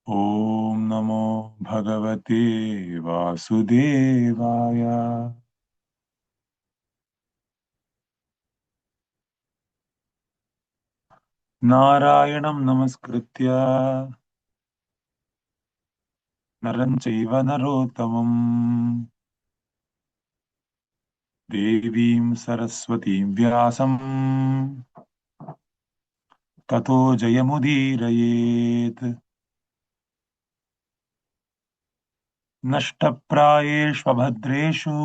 Om Namo Bhagavate Vasudevaya. Narayanam Namaskritya Naram Chaiva Narottamam Devim Saraswatim Vyasam Tato Jayamudirayet Nashtaprayeshvabhadreshu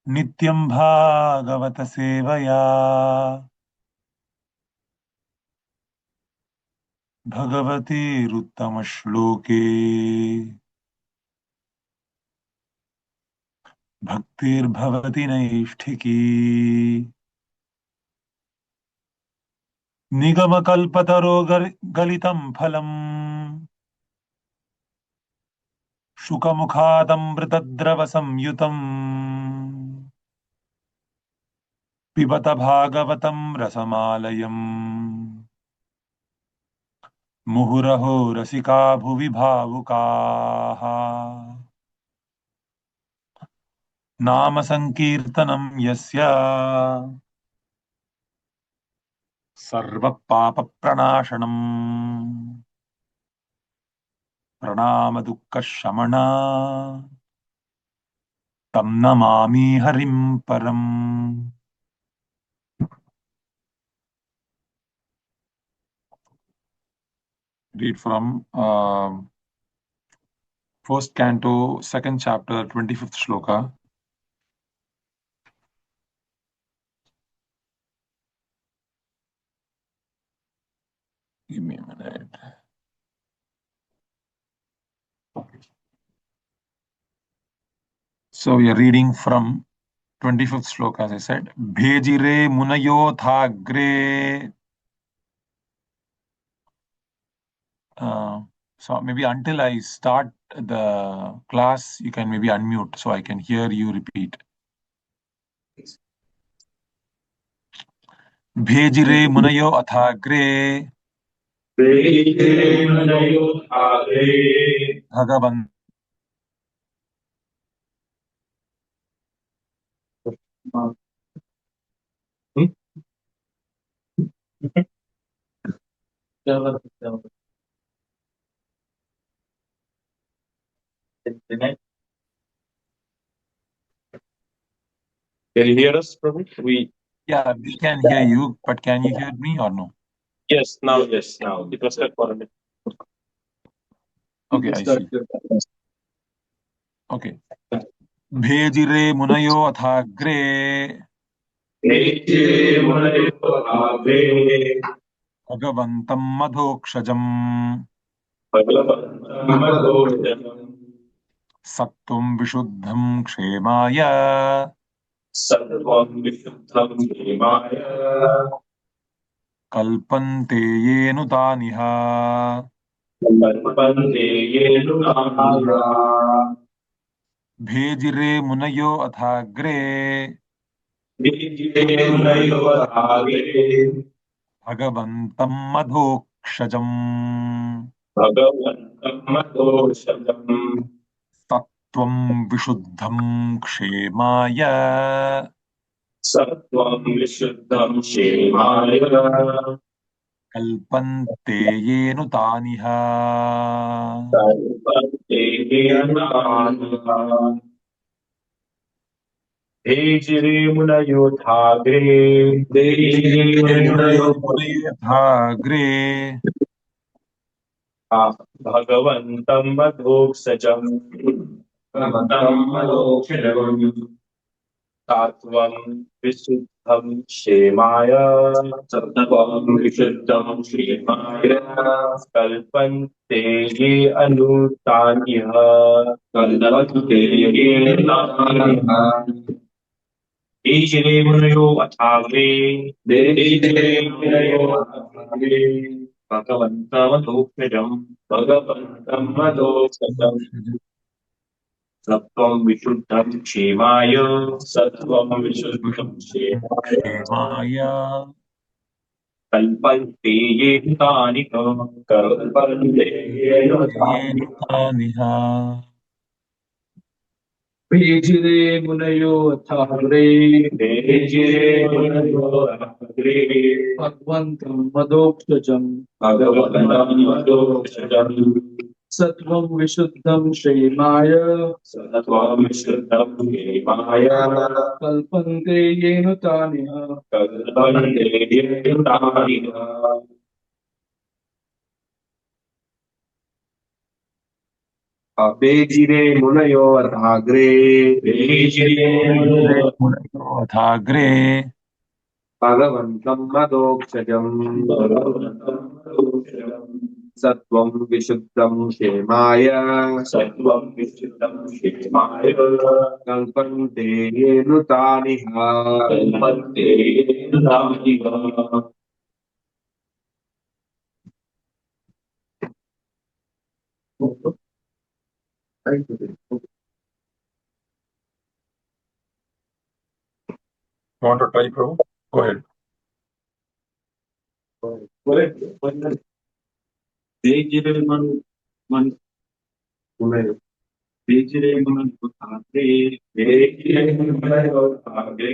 Nityam Bhagavata Sevaya Bhagavate Ruttamashloke Bhaktir Bhavati Naishtiki Nigama Kalpataro Galitam Phalam Shukamukhadamritadrava samyutam Pibata Bhagavatam Rasamalayam Muhuraho Rasika Bhuvi Bhavukaha Nama Sankirtanam Yasya Sarva Papa Pranashanam Pranama Dukkha Shamana Tam Namami Harim Param. Read from first canto, second chapter, 25th shloka. Give me a minute. So we are reading from 25th shloka, as I said. Bhejire munayo thāgre. So maybe until I start the class, you can maybe unmute so I can hear you repeat. Bhejire munayo athagre. Bhejire munayo thāgre. Bhagavantam. Can you hear us, Prabhu? Yeah, we can hear you, but can you hear me or no? Yes, now. It was cut for a minute. Okay, I see. Okay. Bhejire munayo athagre. Bhejire munayo thāgre. Bhagavantam adhokṣajam. Bhagavantam adhokṣajam. Sattvaṁ viśuddhaṁ kṣemāya. Sattvaṁ viśuddhaṁ kṣemāya. Kalpante yenu tāniha. Kalpante yenu tāniha. Bhejire munayo athagre. Bhejire munayo thāgre. Bhagavantam adhokṣajam. Bhagavantam adhokṣajam. Sattvaṁ viśuddhaṁ kṣemāya. Sattvaṁ viśuddhaṁ kṣemāya. Kalpante yenu tāniha. Kalpante yenu tāniha. Bhejire munayo thāgre. Bhejire munayo Thāgre. bhagavantam adhokṣajam. Bhagavantam adhokṣajam. Sattvaṁ viśuddhaṁ kṣemāya. Sattvaṁ viśuddhaṁ kṣemāya. Kalpante ye anutaniha. Kalpante ye anutaniha. Bhejire munayo thāgre. Bhejire munayo thāgre. Bhagavantam adhokṣajam. Bhagavantam adhokṣajam. Sattvaṁ viśuddhaṁ kṣemāya. Sattvaṁ viśuddhaṁ kṣemāya. Kṣemāya. kalpante yeni kalpante yeni Niha. bhejire munayo thāgre bhejire munayo thāgre bhagavantam adhokṣajam bhagavantam adhokṣajam sattvaṁ viśuddhaṁ kṣemāya sattvaṁ viśuddhaṁ kṣemāya kalpante yena tāniha kalpante yeni bhejire munayo thāgre bhejire Munayo thāgre bhagavantam adhokṣajam bhagavantam adhokṣajam sattvaṁ viśuddhaṁ kṣemāya sattvaṁ viśuddhaṁ kṣemāya kalpante yenu tāniha. kalpante yeni You want to try, Prabhu? Go ahead. bhejire munayo thāgre bhejire munayo thāgre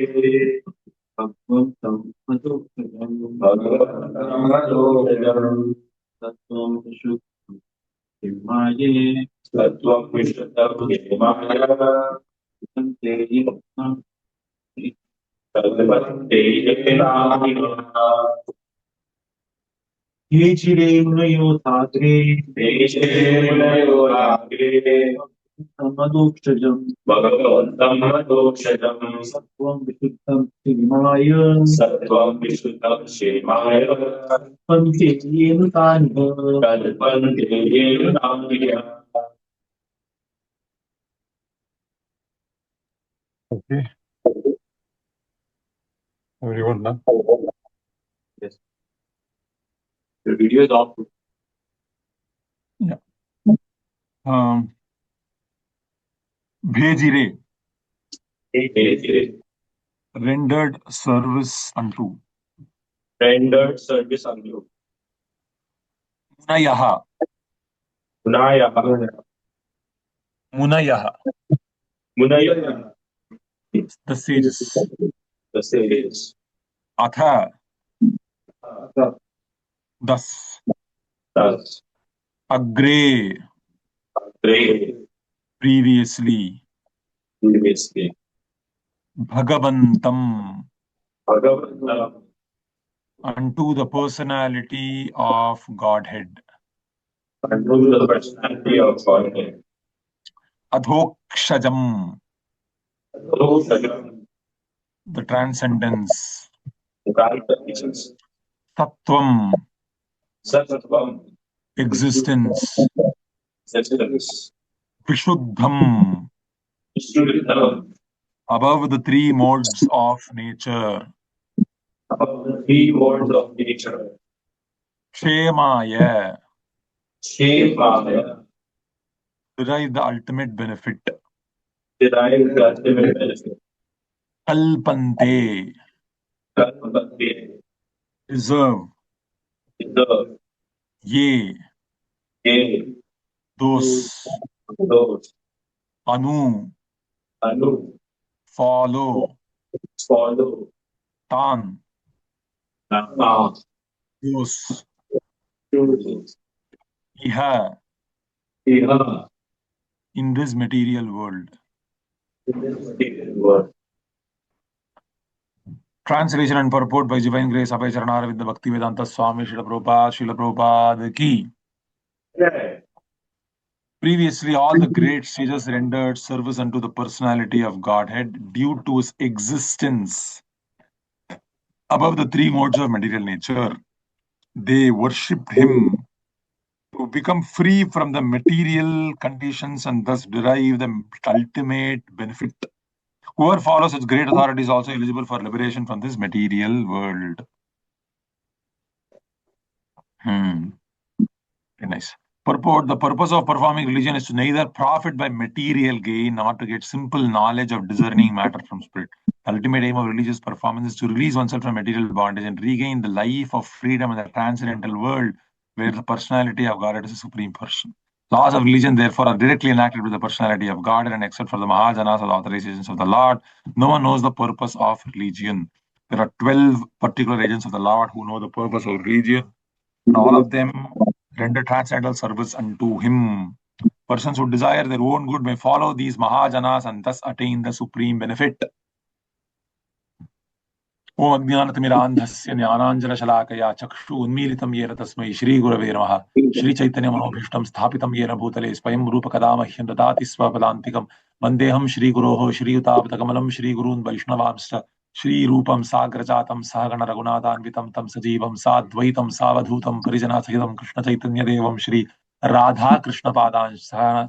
bhagavantam adhokṣajam bhagavantam adhokṣajam sattvaṁ viśuddhaṁ kṣemāya sattvaṁ viśuddhaṁ kṣemāya kalpante yena kalpante yeni bhejire munayo thāgre bhejire munayo thāgre adhokṣajam bhagavantam adhokṣajam sattvaṁ viśuddhaṁ kṣemāya sattvaṁ viśuddhaṁ kṣemāya kalpante yena tāniha kalpante yeni Okay. Everyone done? Yes. The video is off. Yeah. Bhejire, bhejire rendered service unto. rendered service unto Munayaha, munayo Munayaha, munayo the sages. the sages Atha, thus. thus Agre, thāgre previously. previously Bhagavantam, bhagavantam unto the personality of Godhead. unto the personality of Godhead Adhokṣajam, adhokṣajam the transcendence. transcendental Sattvaṁ, sattvaṁ existence. existence Viśuddhaṁ, viśuddhaṁ above the three modes of nature. above the three modes of nature kṣemāya, kṣemāya derive the ultimate benefit. derive the ultimate benefit Kalpante, kalpante deserve. deserve Ye, those. those Anu, anu follow. follow Tan, those. chooses Iha, iha in this material world. in this material world. Translation and purport by Divine Grace Abhay Charanaravinda Bhakti Vedanta Swami Srila Prabhupada ki. Previously, all the great sages rendered service unto the personality of Godhead due to his existence above the three modes of material nature. They worshipped him to become free from the material conditions and thus derive the ultimate benefit. Whoever follows such great authority is also eligible for liberation from this material world. Very nice. Purport: the purpose of performing religion is to neither profit by material gain nor to get simple knowledge of discerning matter from spirit. The ultimate aim of religious performance is to release oneself from material bondage and regain the life of freedom in the transcendental world where the personality of Godhead is the supreme person. Laws of religion, therefore, are directly enacted with the personality of Godhead, and except for the Mahajanas or the authorizations of the Lord, no one knows the purpose of religion. There are 12 particular agents of the Lord who know the purpose of religion, and all of them render transcendental service unto Him. Persons who desire their own good may follow these Mahajanas and thus attain the supreme benefit. ओम अज्ञानतिमिरान्धस्य ज्ञानाञ्जनशलाकया चक्षुरुन्मीलितं येन तस्मै श्रीगुरवे नमः। श्रीचैतन्यमनोभीष्टं स्थापितं येन भूतले स्वयं रूपकदा मह्यं ददाति स्वपदान्तिकं। वन्देऽहं श्रीगुरोः श्रीयुतापदकमलं श्रीगुरून् वैष्णवांश्च श्रीरूपं साग्रजातं सहगण रघुनाथान्वितं तं सजीवं साद्वैतं सावधूतं परिजनसहितं कृष्णचैतन्यदेवं श्री राधा कृष्णपादांश्च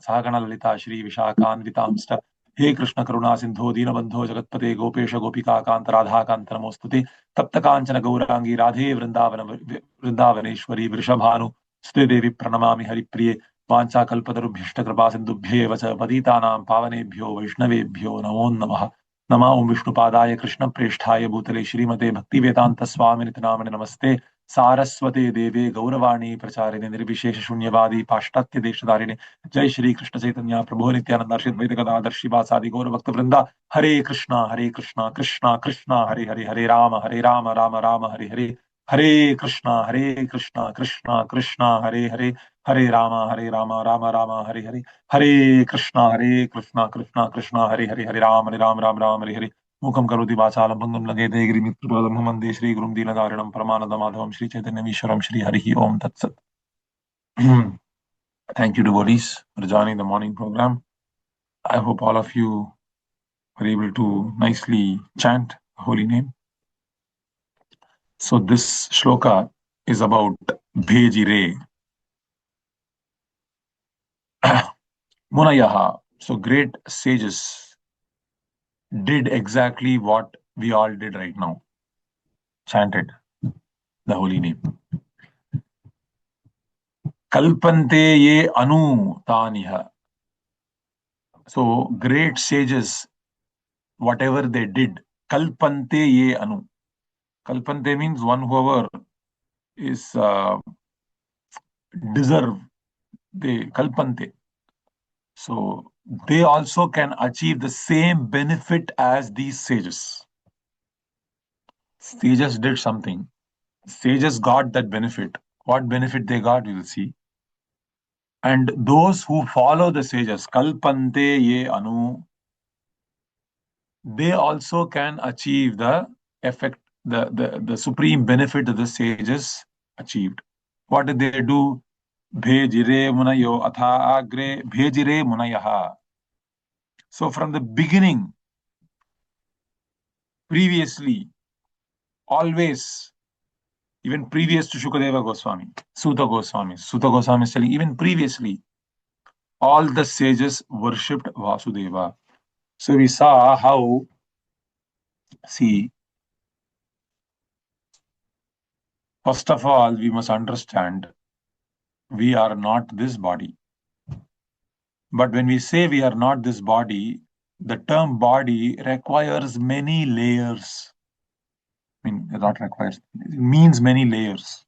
सहगण ललिता श्री विशाखान्वितांश्च। हे कृष्ण करुणा सिंधो दीनबंधो जगत्पते गोपेश गोपिका कांत राधा कांत नमोस्तुते। तप्त कांचन गौरांगी राधे वृंदावनेश्वरी वृषभानु सुते देवी प्रणमामि हरिप्रिये। वांछा कल्पतरुभ्यश्च कृपा सिन्धुभ्येव च पतितानां पावनेभ्यो वैष्णवेभ्यो नमो नमः। नमः ओं विष्णुपादाय कृष्ण प्रेष्ठाय भूतले श्रीमते भक्तिवेदांत स्वामिनिति नामिने नमस्ते सारस्वते देवे गौरवाणी प्रचारिणे निर्विशेष शून्यवादी पाश्चात्य देशधारिणे। जय श्री कृष्ण चैतन्य प्रभु नित्यानंद श्रीद्वैत गदाधर श्रीवासादि गौर भक्त वृंदा। हरे कृष्णा कृष्णा कृष्णा हरे हरे हरे राम राम राम हरे हरे। हरे कृष्णा कृष्णा कृष्णा हरे हरे हरे राम राम राम हरे हरे। हरे कृष्णा कृष्णा कृष्णा हरे हरे हरे राम राम हरे हरे। मूकं करोति वाचालं भङ्गं लङ्घयते गिरिमित्रपदं वन्दे श्रीगुरुं दीनदारिणं परमानन्दमाधवं श्रीचैतन्यमीश्वरं श्रीहरिः ओम तत्सत्। Thank you, devotees, for joining the morning program. I hope all of you were able to nicely chant the holy name. So this shloka is about bhejire. Munayaha. So great sages did exactly what we all did right now. Chanted the holy name. Kalpante ye anu taniha. So great sages, whatever they did, kalpante ye anu. Kalpante means one whoever is deserve, they kalpante. So they also can achieve the same benefit as these sages. Sages did something. Sages got that benefit. What benefit they got, we will see. And those who follow the sages, kalpante ye anu, they also can achieve the effect, the supreme benefit that the sages achieved. What did they do? Bhejire munayo thāgre bhejire munayaha. So from the beginning, previously, always, even previous to Shukadeva Goswami, Suta Goswami is telling, even previously, all the sages worshipped Vasudeva. So we saw how, see, first of all, we must understand we are not this body. But when we say we are not this body, the term body requires many layers. I mean, not requires, it means many layers.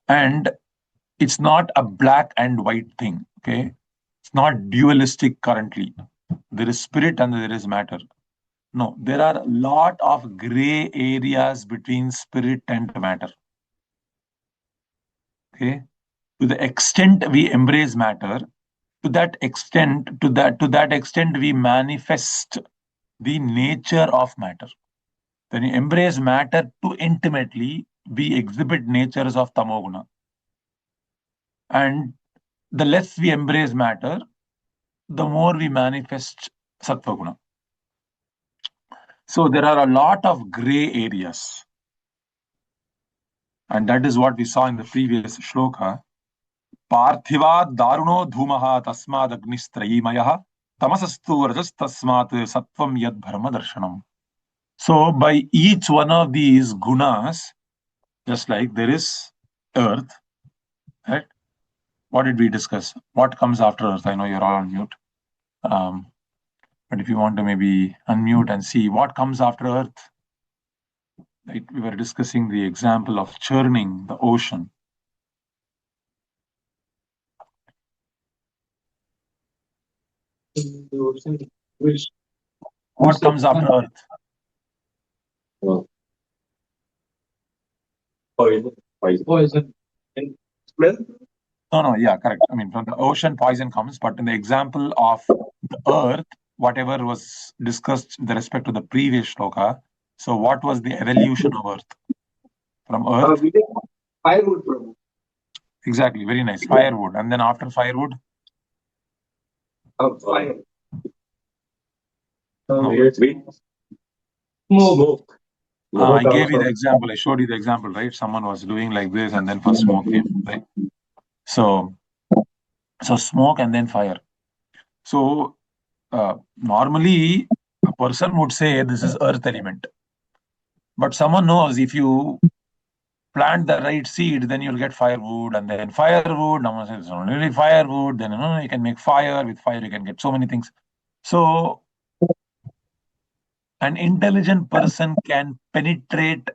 And it's not a black and white thing, okay? It's not dualistic currently. There is spirit and there is matter. No, there are a lot of gray areas between spirit and matter. Okay? To the extent we embrace matter, to that extent we manifest the nature of matter. When you embrace matter too intimately, we exhibit natures of tamoguna. And the less we embrace matter, the more we manifest sattvaguna. So there are a lot of gray areas. And that is what we saw in the previous shloka. Parthivad daruno dhumaha tasmad agnistrayimayaha tamasastu rajas tasmat sattvaṁ yad bharma darshanam. So by each one of these gunas, just like there is earth, right? What did we discuss? What comes after earth? I know you're all on mute. But if you want to maybe unmute and see what comes after earth, right? We were discussing the example of churning the ocean. What comes after earth? Poison. Smell? No, yeah, correct. I mean, from the ocean, poison comes, but in the example of the earth, whatever was discussed with respect to the previous shloka, so what was the evolution of earth? From earth? We take firewood, Prabhu. Exactly, very nice. Firewood. And then after firewood? Fire. No. Smoke. I gave you the example. I showed you the example, right? Someone was doing like this, and then first smoke came, right? So smoke and then fire. So normally a person would say this is earth element, but someone knows if you plant the right seed, then you'll get firewood, and then firewood. Now it's not really firewood. Then you can make fire. With fire, you can get so many things. So an intelligent person can penetrate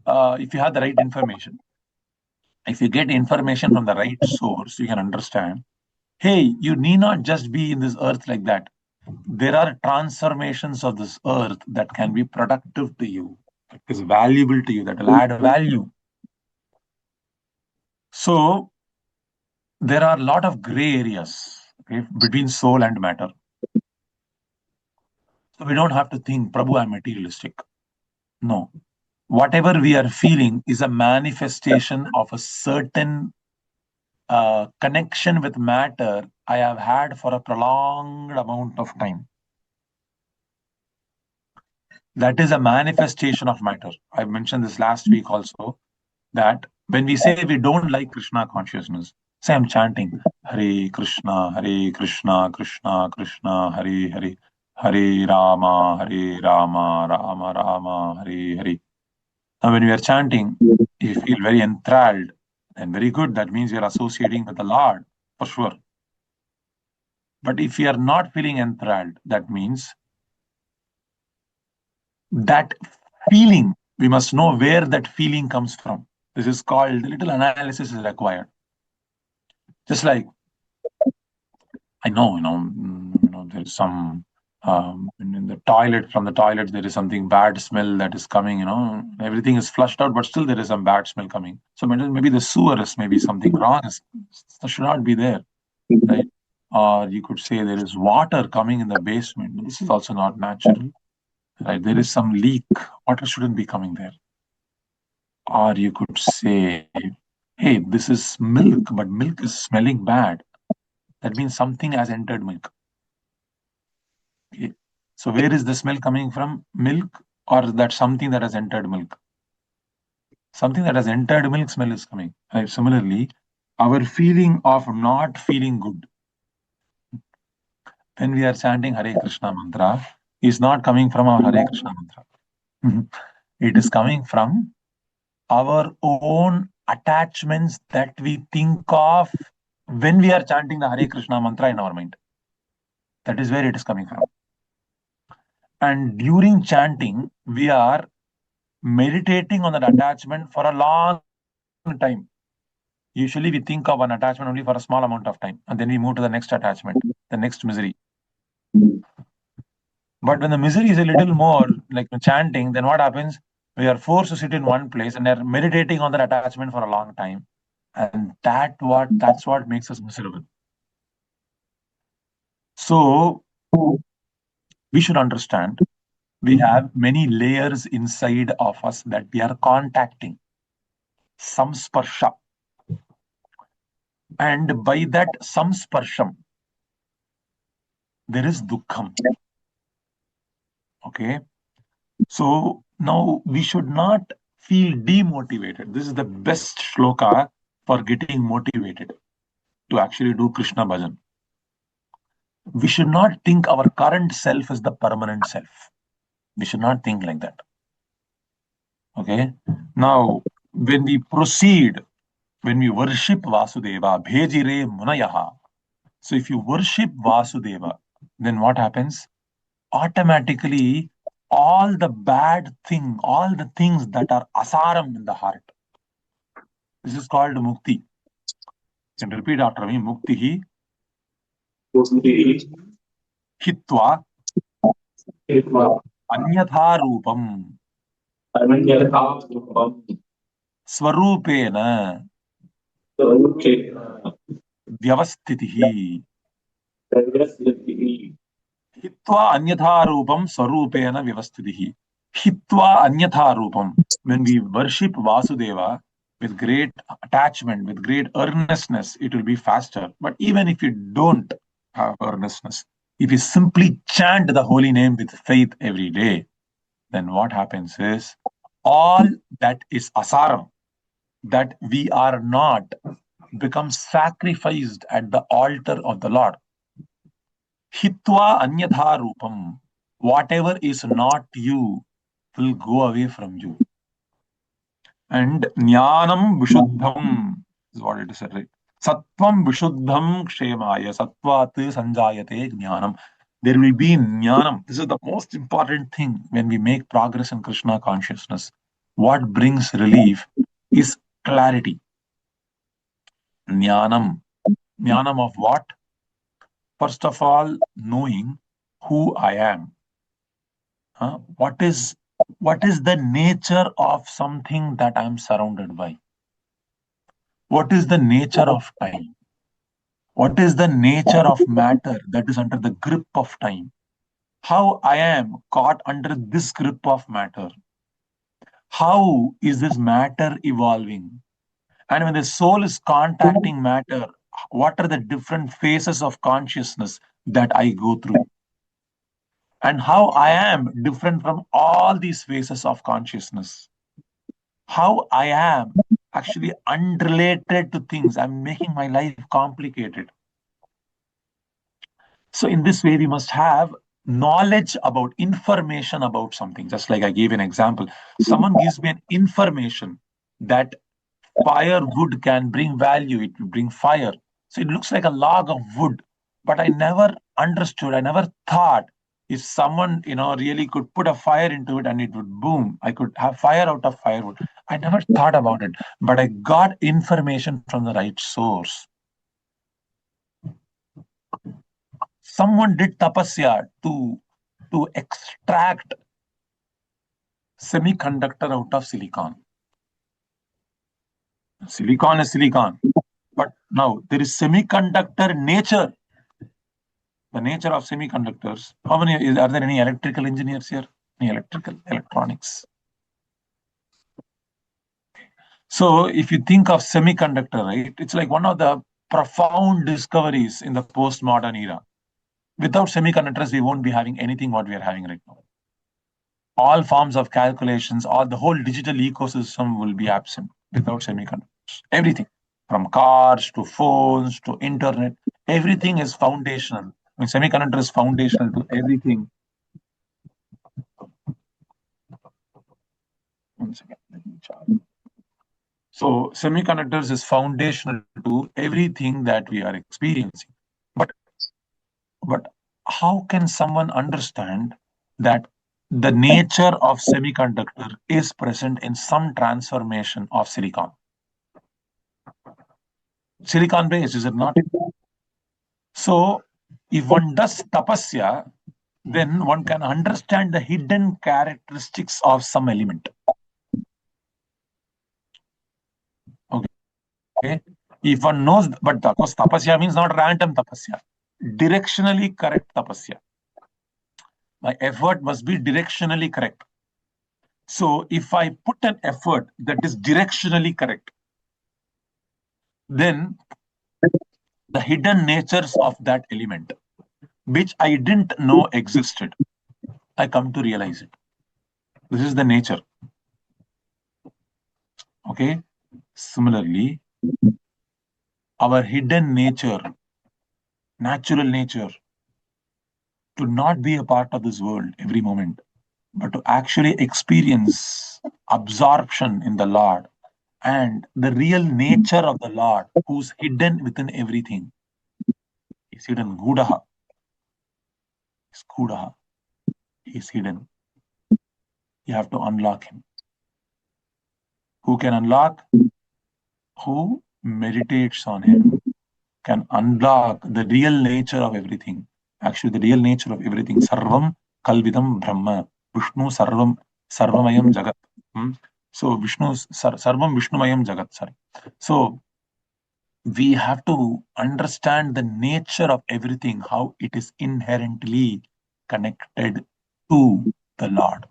if you have the right information. If you get information from the right source, you can understand. Hey, you need not just be in this earth like that. There are transformations of this earth that can be productive to you, that is valuable to you, that will add value. So there are a lot of gray areas, okay, between soul and matter. So we don't have to think, Prabhu, I'm materialistic. No. Whatever we are feeling is a manifestation of a certain connection with matter I have had for a prolonged amount of time. That is a manifestation of matter. I mentioned this last week also, that when we say we don't like Krishna consciousness, say I'm chanting Hare Krishna, Krishna Krishna, Hare Hare, Hare Rama, Rama Rama, Hare Hare. Now when we are chanting, you feel very enthralled and very good. That means you're associating with the Lord, for sure. But if you are not feeling enthralled, that means that feeling, we must know where that feeling comes from. This is called, a little analysis is required. Just like, I know, there's some, in the toilet, from the toilet, there is something bad smell that is coming, everything is flushed out, but still there is some bad smell coming. So maybe the sewer is maybe something wrong, should not be there, right? Or you could say there is water coming in the basement. This is also not natural, right? There is some leak. Water shouldn't be coming there. Or you could say, hey, this is milk, but milk is smelling bad. That means something has entered milk. Okay. So where is the smell coming from? Milk, or that something that has entered milk? Something that has entered milk, smell is coming. Right? Similarly, our feeling of not feeling good when we are chanting Hare Krishna mantra is not coming from our Hare Krishna mantra. It is coming from our own attachments that we think of when we are chanting the Hare Krishna mantra in our mind. That is where it is coming from. And during chanting, we are meditating on that attachment for a long time. Usually we think of an attachment only for a small amount of time, and then we move to the next attachment, the next misery. But when the misery is a little more like chanting, then what happens? We are forced to sit in one place and are meditating on that attachment for a long time. And that's what makes us miserable. So we should understand we have many layers inside of us that we are contacting. Samsparsha. And by that samsparsham, there is dukkham. Okay. So now we should not feel demotivated. This is the best shloka for getting motivated to actually do Krishna bhajan. We should not think our current self is the permanent self. We should not think like that. Okay. Now, when we proceed, when we worship Vasudeva, bhejire munayaha. So if you worship Vasudeva, then what happens? Automatically, all the things that are asaram in the heart. This is called mukti. You can repeat after me. Muktihi hitva anyatha rupam swarupena vyavastitihi. Hitva anyatha rupam swarupena vyavastitihi. Hitva anyatha rupam. When we worship Vasudeva with great attachment, with great earnestness, it will be faster. But even if you don't have earnestness, if you simply chant the holy name with faith every day, then what happens is all that is asaram, that we are not, becomes sacrificed at the altar of the Lord. Hitva anyatha rupam. Whatever is not you will go away from you. And jnanam viśuddhaṁ is what it is said, right? Sattvaṁ viśuddhaṁ kṣemāya. Sattvat sanjayate jnanam. There will be jnanam. This is the most important thing when we make progress in Krishna consciousness. What brings relief is clarity. Jnanam. Jnanam of what? First of all, knowing who I am. What is the nature of something that I am surrounded by? What is the nature of time? What is the nature of matter that is under the grip of time? How I am caught under this grip of matter? How is this matter evolving? And when the soul is contacting matter, what are the different phases of consciousness that I go through? And how I am different from all these phases of consciousness? How I am actually unrelated to things. I'm making my life complicated. So in this way, we must have knowledge about, information about something. Just like I gave an example. Someone gives me an information that firewood can bring value. It will bring fire. So it looks like a log of wood. But I never understood, I never thought if someone, really could put a fire into it and it would boom. I could have fire out of firewood. I never thought about it, but I got information from the right source. Someone did tapasya to extract semiconductor out of silicon. Silicon is silicon. But now there is semiconductor nature. The nature of semiconductors. Are there any electrical engineers here? Any electronics? So if you think of semiconductor, right, it's like one of the profound discoveries in the postmodern era. Without semiconductors, we won't be having anything what we are having right now. All forms of calculations, the whole digital ecosystem will be absent without semiconductors. Everything, from cars to phones to internet, everything is foundational. I mean, semiconductor is foundational to everything. One second, let me charge. So semiconductors is foundational to everything that we are experiencing. But how can someone understand that the nature of semiconductor is present in some transformation of silicon? Silicon based, is it not? So if one does tapasya, then one can understand the hidden characteristics of some element. Okay. If one knows, but of course, tapasya means not random tapasya, directionally correct tapasya. My effort must be directionally correct. So if I put an effort that is directionally correct, then the hidden natures of that element, which I didn't know existed, I come to realize it. This is the nature. Okay. Similarly, our hidden nature, natural nature, to not be a part of this world every moment, but to actually experience absorption in the Lord and the real nature of the Lord, who's hidden within everything. He's hidden Gudaha. He's Kudaha. He's hidden. You have to unlock him. Who can unlock? Who meditates on him can unlock the real nature of everything. Actually, the real nature of everything. Sarvam kalvidam brahma. Vishnu sarvamayam jagat. So Vishnu sarvam Vishnumayam jagat. Sorry. So we have to understand the nature of everything, how it is inherently connected to the Lord.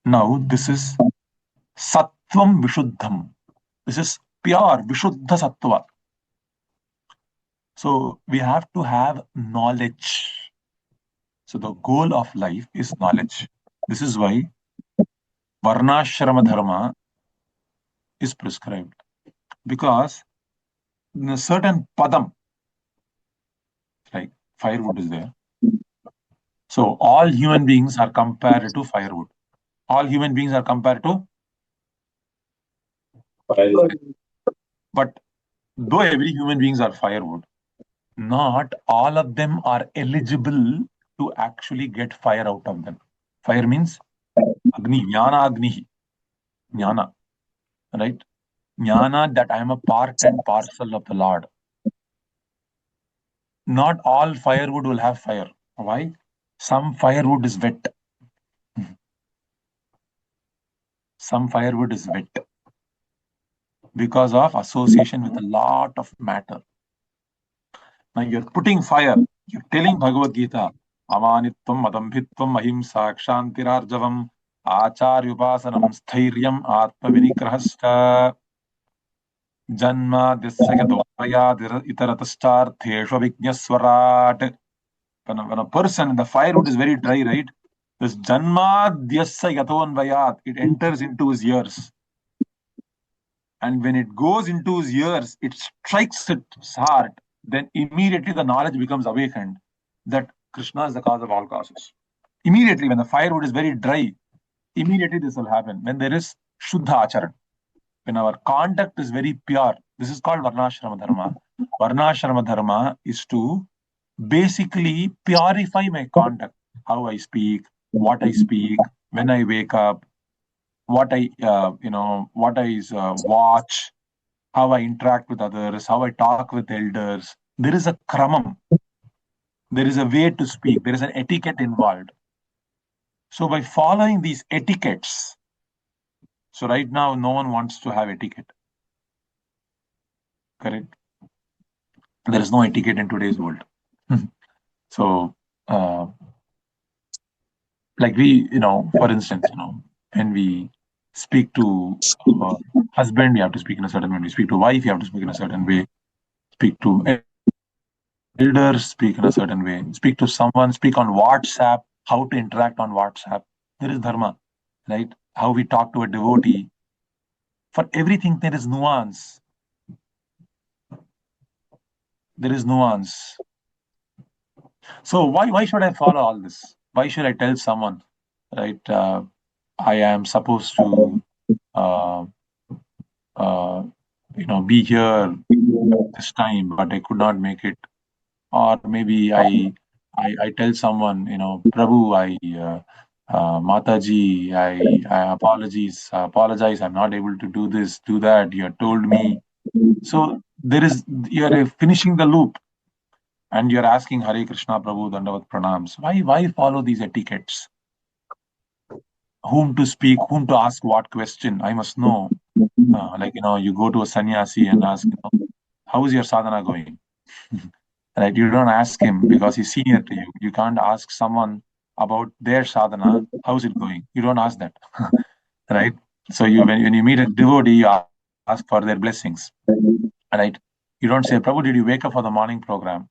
Now, this is sattvaṁ viśuddhaṁ. This is pure viśuddha sattva. So we have to have knowledge. So the goal of life is knowledge. This is why varnashrama dharma is prescribed. Because in a certain padam, like firewood is there. So all human beings are compared to firewood. All human beings are compared to, but though every human beings are firewood, not all of them are eligible to actually get fire out of them. Fire means agni, jnana agnihi, jnana, right? Jnana that I am a part and parcel of the Lord. Not all firewood will have fire. Why? Some firewood is wet. Some firewood is wet because of association with a lot of matter. Now you're putting fire, you're telling Bhagavad Gita, amanitvam, adambhitvam, ahimsa, kshantirarjavam, acharyupasanam, sthiryam, atmavinikrahascha, janma, disayadopaya, itaratastartheshu vijñaswarat. When a person, the firewood is very dry, right? This janma dyasya yatonvayat, it enters into his ears. And when it goes into his ears, it strikes its heart, then immediately the knowledge becomes awakened that Krishna is the cause of all causes. Immediately, when the firewood is very dry, immediately this will happen. When there is Shuddha Acharan, when our conduct is very pure, this is called Varnashrama Dharma. Varnashrama Dharma is to basically purify my conduct, how I speak, what I speak, when I wake up, what I watch, how I interact with others, how I talk with elders. There is a kramam. There is a way to speak. There is an etiquette involved. So by following these etiquettes, so right now no one wants to have etiquette. Correct? There is no etiquette in today's world. So, like we, for instance, when we speak to husband, you have to speak in a certain way. When we speak to wife, you have to speak in a certain way. Speak to elders, speak in a certain way. Speak to someone, speak on WhatsApp, how to interact on WhatsApp. There is dharma, right? How we talk to a devotee. For everything, there is nuance. There is nuance. So why should I follow all this? Why should I tell someone, right? I am supposed to, be here this time, but I could not make it. Or maybe I tell someone, Prabhu, Mataji, I apologize. I'm not able to do this, do that. You have told me. So you're finishing the loop. And you're asking Hare Krishna, Prabhu, Dandavat Pranams. Why follow these etiquettes? Whom to speak, whom to ask what question? I must know. You go to a sannyasi and ask, how is your sadhana going? Right? You don't ask him because he's senior to you. You can't ask someone about their sadhana, how's it going? You don't ask that. Right? So when you meet a devotee, you ask for their blessings. Right? You don't say, Prabhu, did you wake up for the morning program?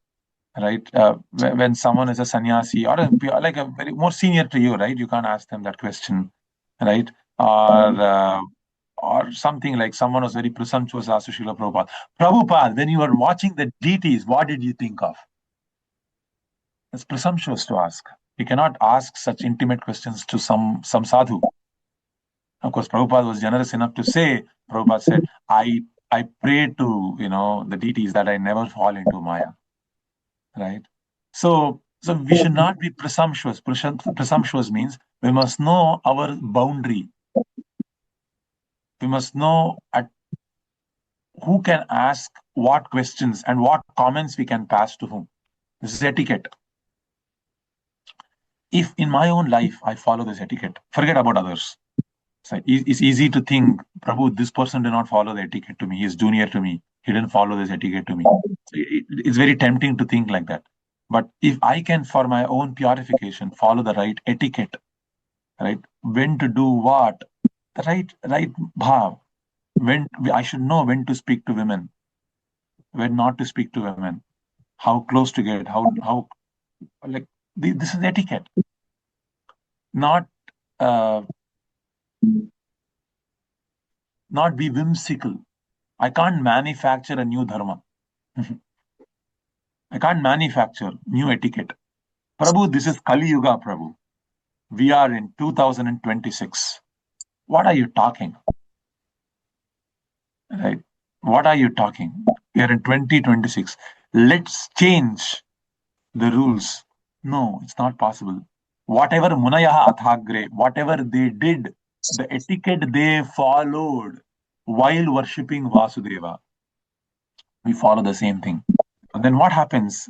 Right? When someone is a sannyasi or like a very more senior to you, right? You can't ask them that question, right? Or something like someone was very presumptuous asked to Srila Prabhupada. Prabhupada, when you were watching the deities, what did you think of? It's presumptuous to ask. You cannot ask such intimate questions to some sadhu. Of course, Prabhupada was generous enough to say, Prabhupada said, I pray to the deities that I never fall into Maya. Right? So So we should not be presumptuous. Presumptuous means we must know our boundary. We must know at who can ask what questions and what comments we can pass to whom. This is etiquette. If in my own life I follow this etiquette, forget about others. So it's easy to think, Prabhu, this person did not follow the etiquette to me. He is junior to me. He didn't follow this etiquette to me. It's very tempting to think like that. But if I can, for my own purification, follow the right etiquette, right? When to do what, the right bhav. When I should know when to speak to women, when not to speak to women, how close to get, how like this is etiquette, not not be whimsical. I can't manufacture a new dharma. I can't manufacture new etiquette. Prabhu, this is Kali Yuga, Prabhu. We are in 2026. What are you talking? Right? What are you talking? We are in 2026. Let's change the rules. No, it's not possible. Whatever munayo thāgre, whatever they did, the etiquette they followed while worshipping Vasudeva, we follow the same thing. And then what happens?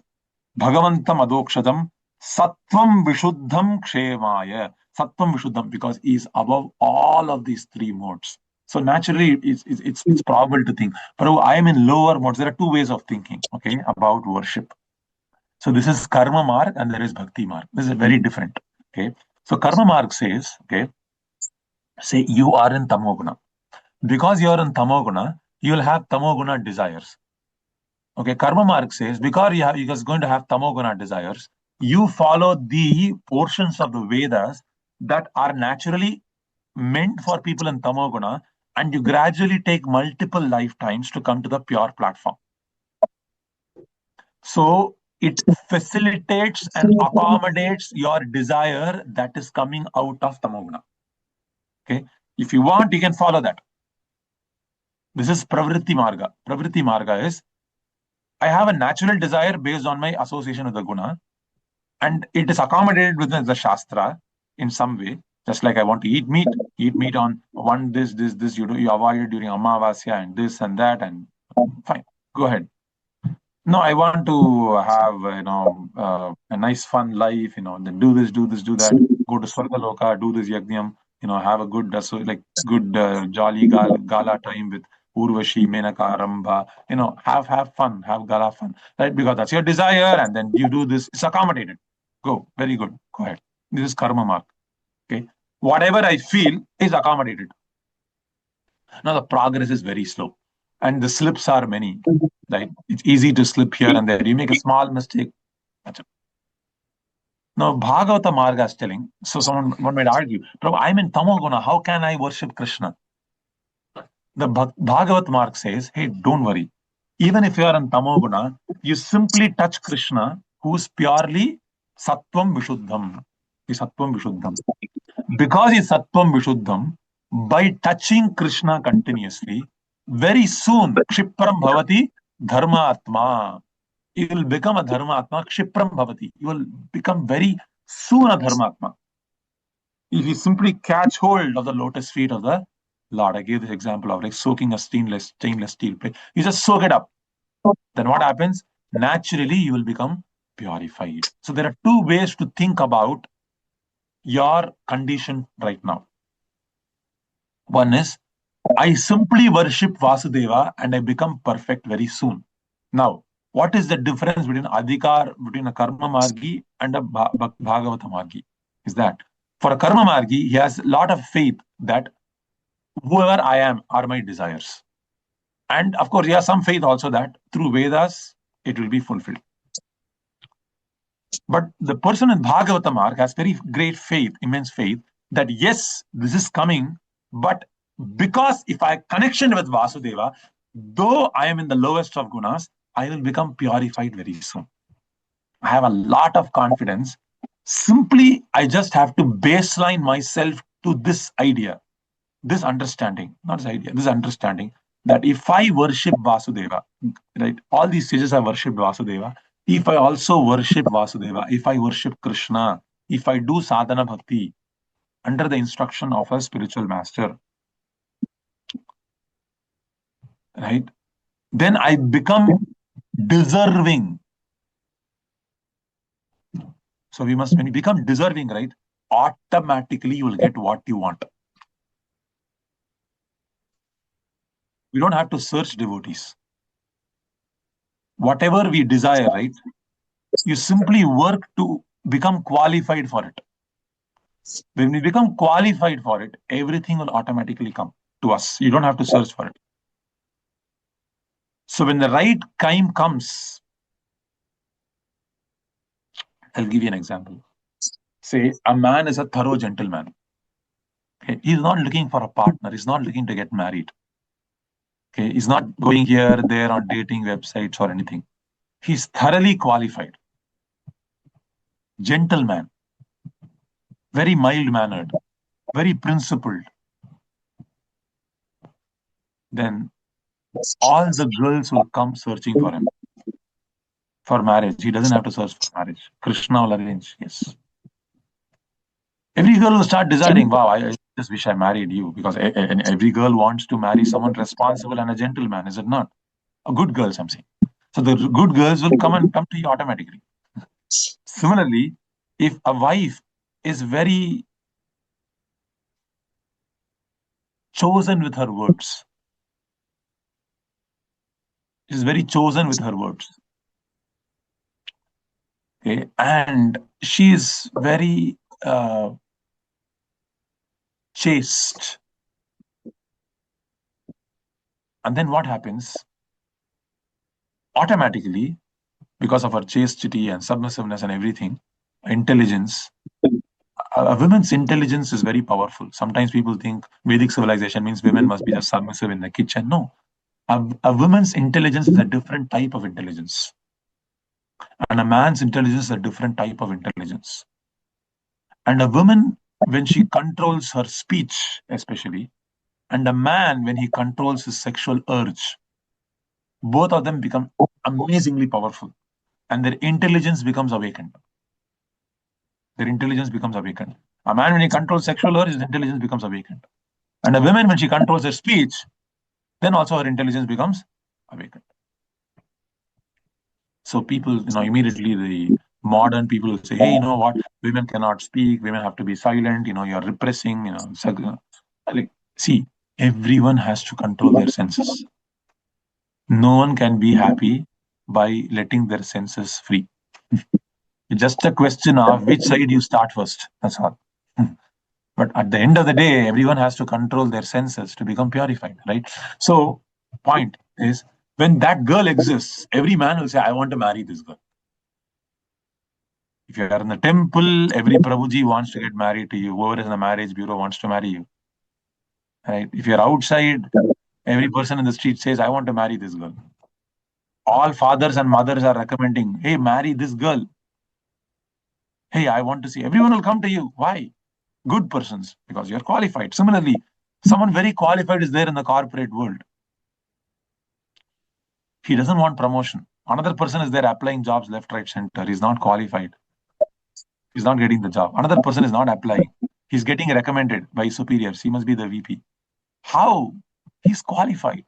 Bhagavantam adhokṣajam sattvaṁ viśuddhaṁ kṣemāya. Sattvaṁ viśuddhaṁ, because he is above all of these three modes. So naturally, it's probable to think, but I am in lower modes. There are two ways of thinking, okay, about worship. So this is karma marg and there is bhakti marg. This is very different. Okay. So karma marg says, okay, say you are in tamoguna. Because you are in tamoguna, you will have tamoguna desires. Okay, karma marg says because you are going to have tamoguna desires, you follow the portions of the Vedas that are naturally meant for people in tamoguna, and you gradually take multiple lifetimes to come to the pure platform. So it facilitates and accommodates your desire that is coming out of tamoguna. Okay, if you want, you can follow that. This is pravritti marga. Pravritti marga is I have a natural desire based on my association with the guna, and it is accommodated within the shastra in some way. Just like I want to eat meat on one this you avoid it during Amavasya and this and that, and fine, go ahead. No, I want to have a nice fun life, then do this, do that, go to Swargaloka, do this yajnam, have a good jolly gala time with Urvashi, Menaka, Rambha, have fun, have gala fun, right? Because that's your desire, and then you do this, it's accommodated. Go, very good, go ahead. This is karma mark. Okay, whatever I feel is accommodated. Now the progress is very slow, and the slips are many. Right? It's easy to slip here and there. You make a small mistake. That's it. Now Bhagavata Marga is telling. So one might argue, Prabhu, I'm in Tamoguna. How can I worship Krishna? The Bhagavat Marg says, hey, don't worry. Even if you are in Tamoguna, you simply touch Krishna, who's purely sattvaṁ viśuddhaṁ. He's sattvaṁ viśuddhaṁ. Because he's sattvaṁ viśuddhaṁ, by touching Krishna continuously, very soon, kshipram bhavati dharma atma. You will become a dharma atma, kshipram bhavati. You will become very soon a dharma atma. If you simply catch hold of the lotus feet of the Lord, I gave this example of like soaking a stainless steel plate. You just soak it up. Then what happens? Naturally, you will become purified. So there are two ways to think about your condition right now. One is, I simply worship Vasudeva and I become perfect very soon. Now, what is the difference between between a karma margi and a bhagavata margi? Is that for a karma margi, he has a lot of faith that whoever I am are my desires. And of course, he has some faith also that through Vedas, it will be fulfilled. But the person in Bhagavata marg has very great faith, immense faith, that yes, this is coming, but because if I connection with Vasudeva, though I am in the lowest of gunas, I will become purified very soon. I have a lot of confidence. Simply, I just have to baseline myself to this idea, this understanding, not this idea, this understanding that if I worship Vasudeva, right, all these stages I worship Vasudeva, If I also worship Vasudeva, if I worship Krishna, if I do sadhana bhakti under the instruction of a spiritual master, right, then I become deserving. So when you become deserving, right, automatically you will get what you want. We don't have to search devotees. Whatever we desire, right, you simply work to become qualified for it. When we become qualified for it, everything will automatically come to us. You don't have to search for it. So when the right time comes, I'll give you an example. Say a man is a thorough gentleman. Okay? He's not looking for a partner. He's not looking to get married. Okay? He's not going here, there on dating websites or anything. He's thoroughly qualified. Gentleman. Very mild-mannered. Very principled. Then all the girls will come searching for him. For marriage. He doesn't have to search for marriage. Krishna will arrange. Yes. Every girl will start desiring, wow, I just wish I married you. Because every girl wants to marry someone responsible and a gentleman, is it not? A good girls, I'm saying. So the good girls will come to you automatically. Similarly, if a wife is very chosen with her words, is very chosen with her words, okay, and she is very chaste, and then what happens? Automatically, because of her chastity and submissiveness and everything, intelligence, a woman's intelligence is very powerful. Sometimes people think Vedic civilization means women must be just submissive in the kitchen. No. A woman's intelligence is a different type of intelligence. And a man's intelligence is a different type of intelligence. And a woman, when she controls her speech, especially, and a man, when he controls his sexual urge, both of them become amazingly powerful. And their intelligence becomes awakened. Their intelligence becomes awakened. A man, when he controls sexual urge, his intelligence becomes awakened. And a woman, when she controls her speech, then also her intelligence becomes awakened. So people, immediately the modern people will say, hey, you know what? Women cannot speak. Women have to be silent. You're repressing. Like, see, everyone has to control their senses. No one can be happy by letting their senses free. It's just a question of which side you start first. That's all. But at the end of the day, everyone has to control their senses to become purified, right? So, point is, when that girl exists, every man will say, I want to marry this girl. If you are in the temple, every prabhuji wants to get married to you. Whoever is in the marriage bureau wants to marry you. Right? If you're outside, every person in the street says, I want to marry this girl. All fathers and mothers are recommending, hey, marry this girl. Hey, I want to see. Everyone will come to you. Why? Good persons, because you're qualified. Similarly, someone very qualified is there in the corporate world. He doesn't want promotion. Another person is there applying jobs left, right, center. He's not qualified. He's not getting the job. Another person is not applying. He's getting recommended by superiors. He must be the VP. How? He's qualified.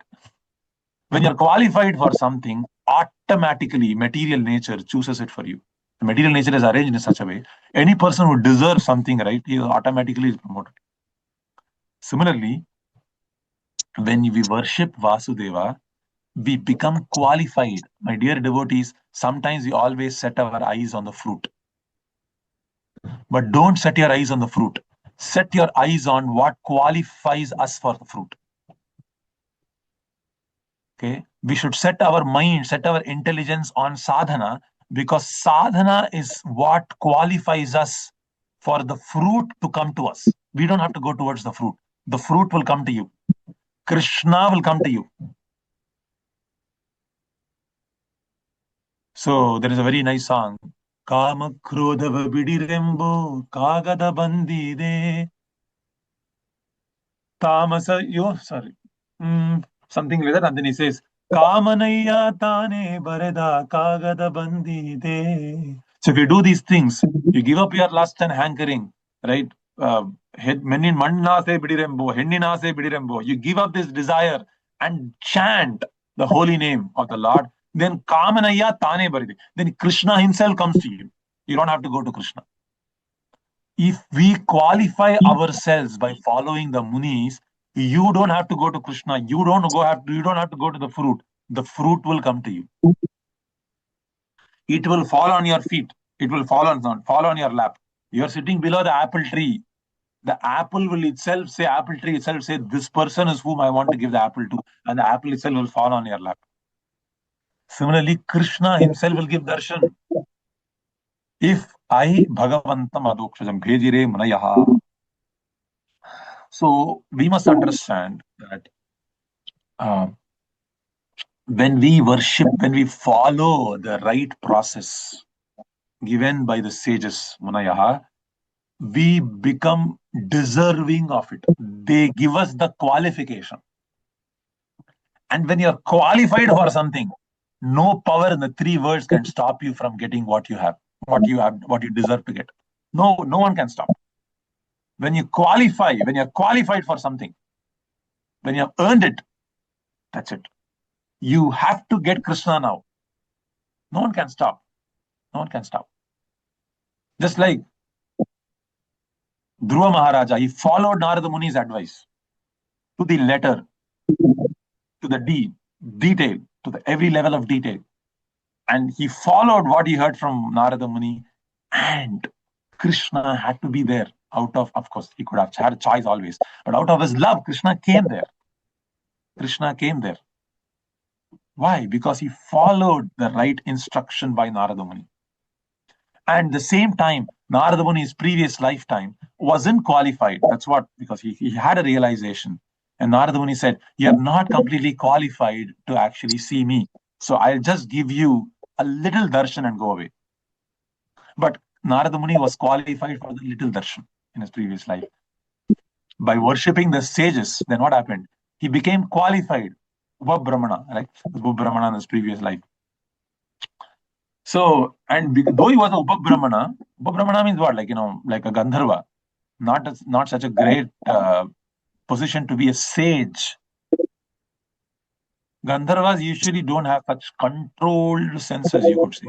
When you're qualified for something, automatically material nature chooses it for you. The material nature is arranged in such a way, any person who deserves something, right, he automatically is promoted. Similarly, when we worship Vasudeva, we become qualified. My dear devotees, sometimes we always set our eyes on the fruit. But don't set your eyes on the fruit. Set your eyes on what qualifies us for the fruit. Okay? We should set our mind, set our intelligence on sadhana, because sadhana is what qualifies us for the fruit to come to us. We don't have to go towards the fruit. The fruit will come to you. Krishna will come to you. So there is a very nice song. Kama krodha vidirembo kagada bandide. Tamasa, something like that. And then he says, Kamanaya tane bareda kagada bandide. So if you do these things, you give up your lust and hankering, right? You give up this desire and chant the holy name of the Lord. Then Kamanaya tane baride. Then Krishna himself comes to you. You don't have to go to Krishna. If we qualify ourselves by following the munis, you don't have to go to Krishna. You don't have to go to the fruit. The fruit will come to you. It will fall on your feet. It will fall on your lap. You're sitting below the apple tree. The apple will itself say, apple tree itself say, this person is whom I want to give the apple to, and the apple itself will fall on your lap. Similarly, Krishna himself will give darshan. If I bhagavantam adhokṣajam bhejire munayo. So we must understand that when we worship, when we follow the right process given by the sages, munayo, we become deserving of it. They give us the qualification. And when you're qualified for something, no power in the three worlds can stop you from getting what you have, what you deserve to get. No one can stop. When you're qualified for something, when you have earned it, that's it. You have to get Krishna now. No one can stop. No one can stop. Just like Dhruva Maharaja, he followed Narada Muni's advice to the letter, to the detail, to the every level of detail. And he followed what he heard from Narada Muni, and Krishna had to be there. Of course, he could have had a choice always, but out of his love, Krishna came there. Krishna came there. Why? Because he followed the right instruction by Narada Muni. And the same time, Narada Muni's previous lifetime wasn't qualified. That's what, because he had a realization. And Narada Muni said, you're not completely qualified to actually see me. So I'll just give you a little darshan and go away. But Narada Muni was qualified for the little darshan in his previous life. By worshipping the sages, then what happened? He became qualified. Brahmana, right? Brahmana in his previous life. So, and though he was a Brahmana means what? Like a Gandharva. Not such a great position to be a sage. Gandharvas usually don't have such controlled senses, you could say,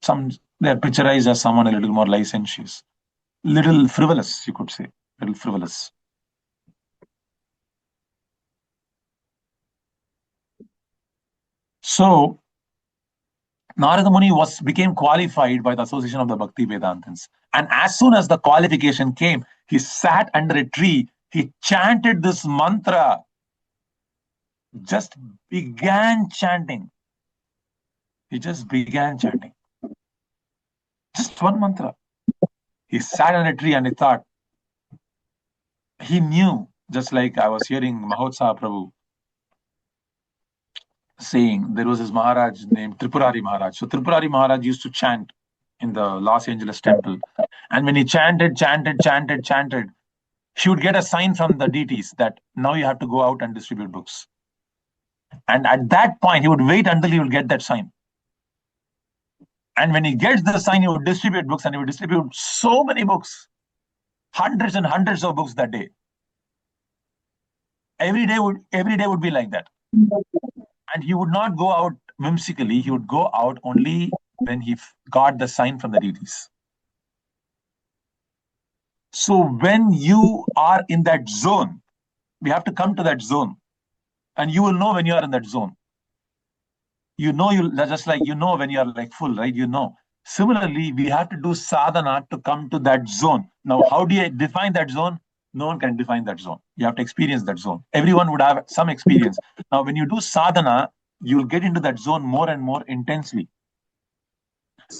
right? They're picturized as someone a little more licentious, little frivolous, you could say, little frivolous. So, Narada Muni became qualified by the association of the Bhakti Vedantins. And as soon as the qualification came, he sat under a tree, he chanted this mantra, just began chanting. He just began chanting. Just one mantra. He sat under a tree and he thought, he knew, just like I was hearing Mahotsav Prabhu saying, there was his Maharaj named Tripurari Maharaj. So Tripurari Maharaj used to chant in the Los Angeles temple. And when he chanted, he would get a sign from the deities that now you have to go out and distribute books. And at that point, he would wait until he would get that sign. And when he gets the sign, he would distribute books, and he would distribute so many books, hundreds and hundreds of books that day. Every day would be like that. And he would not go out whimsically. He would go out only when he got the sign from the deities. So when you are in that zone, we have to come to that zone. And you will know when you are in that zone. Just like when you are like full, right? Similarly, we have to do sadhana to come to that zone. Now, how do you define that zone? No one can define that zone. You have to experience that zone. Everyone would have some experience. Now, when you do sadhana, you'll get into that zone more and more intensely.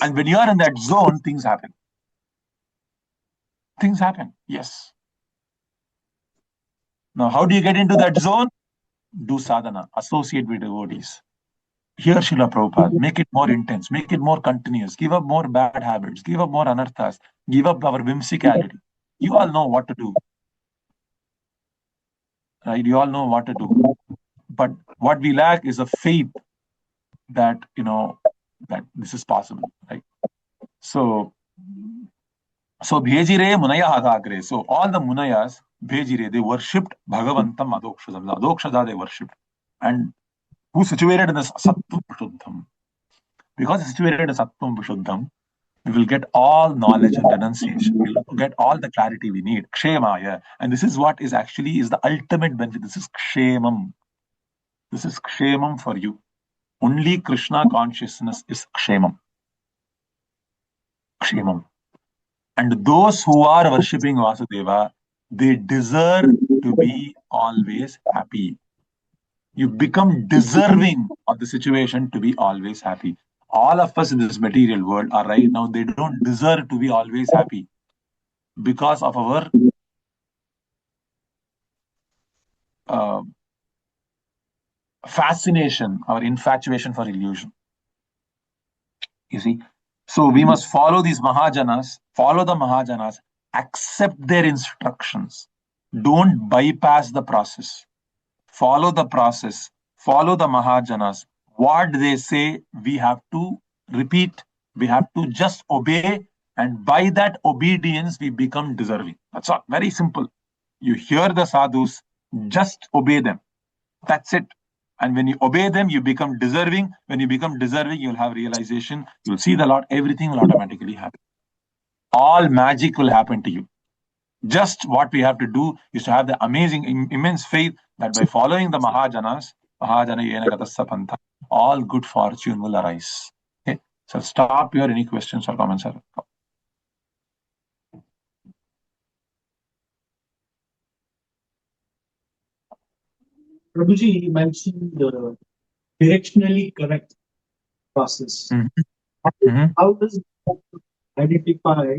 And when you are in that zone, things happen. Things happen, yes. Now, how do you get into that zone? Do sadhana, associate with devotees. Hear Srila Prabhupada, make it more intense, make it more continuous, give up more bad habits, give up more anarthas, give up our whimsicality. You all know what to do. right? You all know what to do. But what we lack is a faith that, that this is possible, right? So bhejire munaya thāgre. So all the munayas, bhejire, they worshipped bhagavantam adhokṣajam. The adhokṣaja they worshipped. And who situated in the sattvaṁ viśuddhaṁ. Because it's situated in sattvaṁ viśuddhaṁ, we will get all knowledge and renunciation. We'll get all the clarity we need. Kṣemāya. And this is what is the ultimate benefit. This is kṣemam. This is kṣemam for you. Only Krishna consciousness is kṣemam. Kṣemam. And those who are worshipping Vasudeva, they deserve to be always happy. You become deserving of the situation to be always happy. All of us in this material world are right now, they don't deserve to be always happy because of our fascination, our infatuation for illusion. You see? So we must follow these Mahajanas, follow the Mahajanas, accept their instructions. Don't bypass the process. Follow the process. Follow the Mahajanas. What they say, we have to repeat. We have to just obey. And by that obedience, we become deserving. That's all. Very simple. You hear the sadhus, just obey them. That's it. And when you obey them, you become deserving. When you become deserving, you'll have realization. You'll see the Lord. Everything will automatically happen. All magic will happen to you. Just what we have to do is to have the amazing, immense faith that by following the Mahajanas, all good fortune will arise. Okay? So stop here. Any questions or comments? Prabhuji, you mentioned the directionally correct process. How does it identify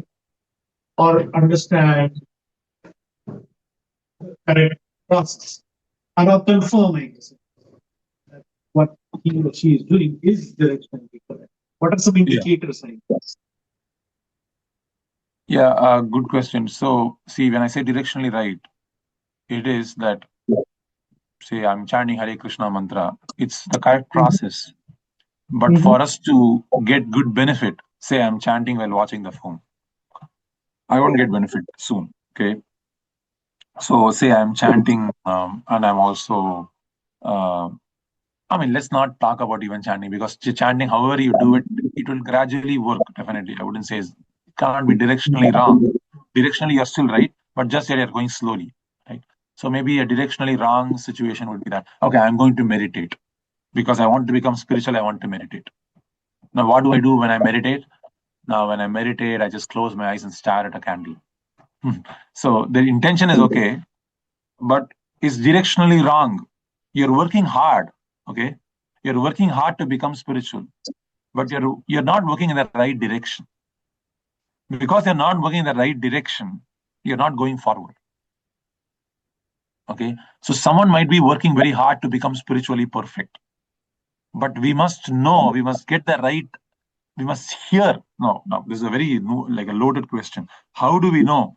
or understand correct process? Or confirming that what he or she is doing is directionally correct? What are some indicators? Yeah, good question. So, see, when I say directionally right, it is that, say, I'm chanting Hare Krishna mantra. It's the correct process. But for us to get good benefit, say I'm chanting while watching the phone, I won't get benefit soon. Okay. So, say I'm chanting and I'm also, let's not talk about even chanting, because chanting, however you do it, it will gradually work. Definitely. I wouldn't say it can't be directionally wrong. Directionally, you're still right, but just that you're going slowly. Right. So maybe a directionally wrong situation would be that, okay, I'm going to meditate because I want to become spiritual. I want to meditate. Now, what do I do when I meditate? Now, when I meditate, I just close my eyes and stare at a candle. So the intention is okay, but it's directionally wrong. You're working hard, okay? You're working hard to become spiritual, but you're not working in the right direction. Because you're not working in the right direction, you're not going forward. Okay? So someone might be working very hard to become spiritually perfect. But we must know, we must get the right, we must hear. No, this is a very like a loaded question. How do we know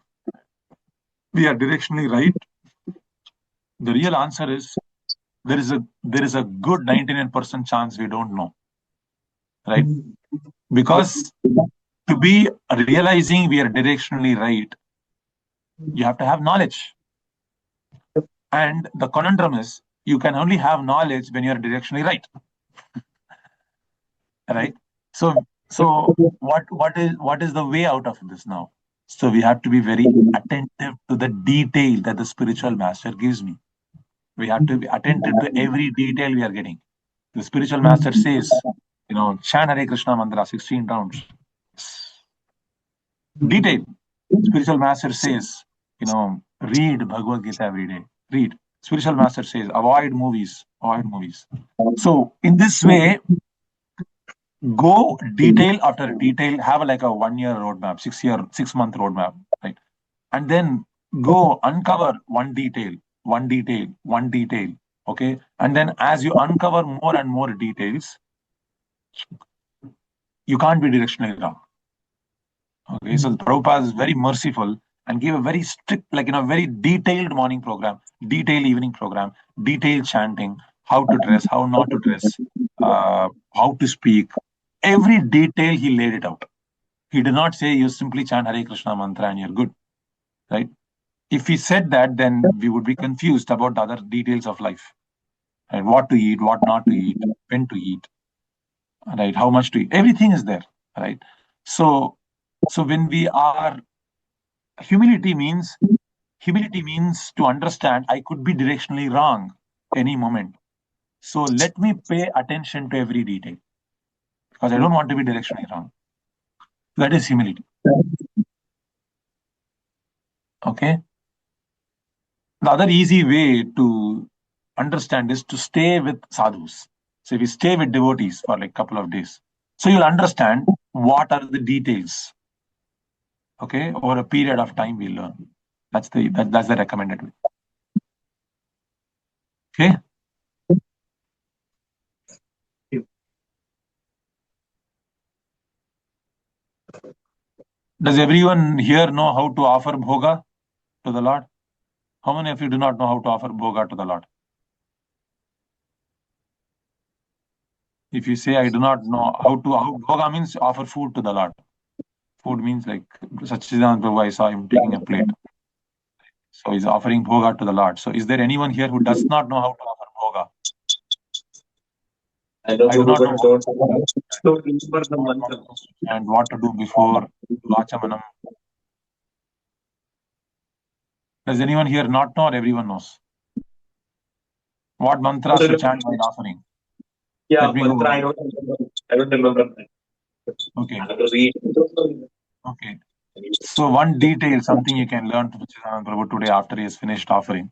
we are directionally right? The real answer is there is a good 99% chance we don't know. Right? Because to be realizing we are directionally right, you have to have knowledge. And the conundrum is you can only have knowledge when you are directionally right. Right? So what is the way out of this now? So we have to be very attentive to the detail that the spiritual master gives me. We have to be attentive to every detail we are getting. The spiritual master says, chant Hare Krishna mantra 16 rounds. Detail. Spiritual master says, read Bhagavad Gita every day. Read. Spiritual master says, avoid movies. So in this way, go detail after detail, have like a 1 year roadmap, 6 month roadmap, right? And then go uncover one detail, okay? And then as you uncover more and more details, you can't be directionally wrong. Okay, so Prabhupada is very merciful and give a very strict, very detailed morning program, detailed evening program, detailed chanting, how to dress, how not to dress, how to speak. Every detail he laid it out. He did not say you simply chant Hare Krishna mantra and you're good, right? If he said that, then we would be confused about the other details of life. Right? What to eat, what not to eat, when to eat, right? How much to eat. Everything is there, right? So when we are, humility means to understand I could be directionally wrong any moment. So let me pay attention to every detail because I don't want to be directionally wrong. That is humility. Okay. The other easy way to understand is to stay with sadhus. So if you stay with devotees for like a couple of days, so you'll understand what are the details. Okay, over a period of time we learn. That's the recommended way. Okay. Does everyone here know how to offer bhoga to the Lord? How many of you do not know how to offer bhoga to the Lord? If you say I do not know how bhoga means offer food to the Lord. Food means like Sachinandana Prabhu, I saw him taking a plate. So he's offering bhoga to the Lord. So is there anyone here who does not know how to offer bhoga? I do not know. And what to do before Vachamanam. Does anyone here not know or everyone knows? What mantras to chant while offering? Yeah, mantra, I don't remember. Okay. Okay. So one detail, something you can learn from Sachinandana Prabhu today after he has finished offering,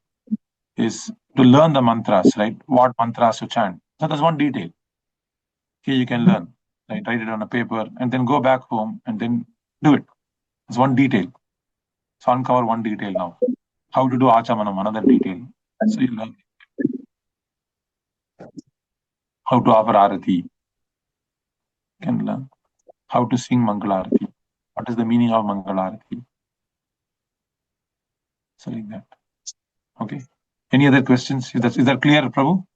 is to learn the mantras, right? What mantras to chant. So that's one detail. Here you can learn, right? Write it on a paper and then go back home and then do it. It's one detail. So uncover one detail now. How to do Achamanam, another detail. So you learn how to offer Arati. You can learn how to sing Mangalarati. What is the meaning of Mangalarati? So like that. Okay. Any other questions? Is that clear, Prabhu?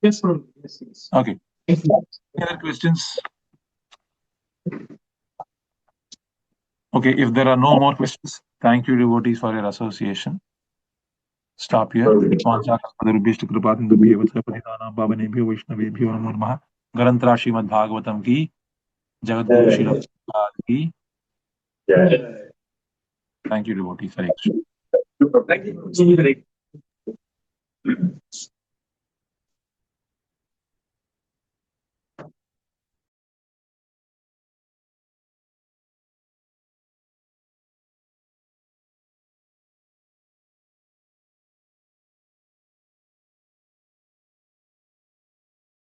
Yes, Prabhu. Yes. Okay. Thank you. Any other questions? Okay, if there are no more questions, thank you, devotees, for your association. Stop here. Garantra Srimad Bhagavatam ki, Jagadguru Shri Prabhupada ki. Thank you, devotees. Hare Krishna. Thank you.